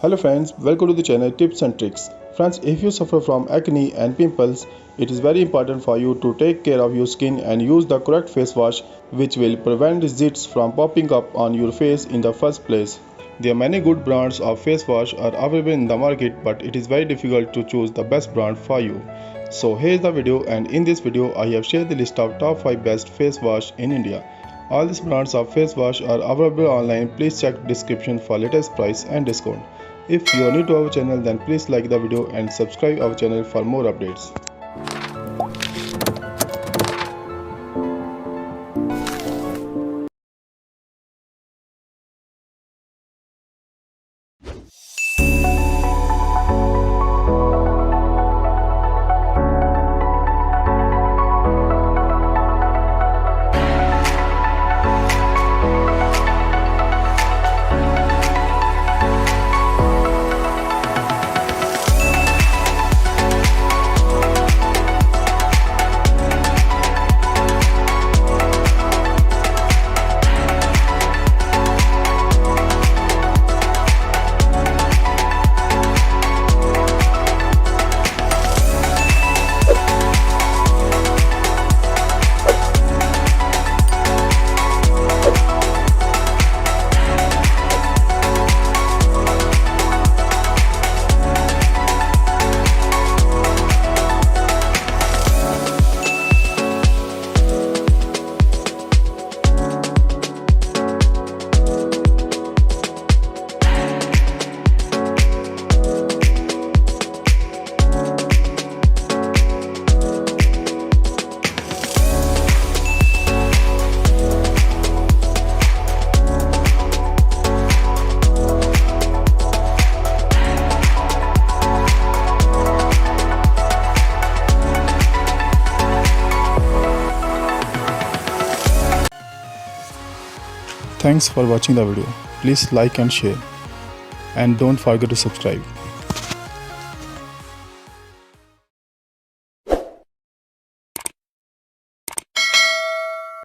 Hello friends, welcome to the channel Tips and Tricks. Friends, if you suffer from acne and pimples, it is very important for you to take care of your skin and use the correct face wash which will prevent zits from popping up on your face in the first place. There are many good brands of face wash are available in the market, but it is very difficult to choose the best brand for you. So here is the video, and in this video I have shared the list of top 5 best face wash in India. All these brands of face wash are available online. Please check description for latest price and discount. If you are new to our channel, then please like the video and subscribe our channel for more updates. Thanks for watching the video. Please like and share, and don't forget to subscribe.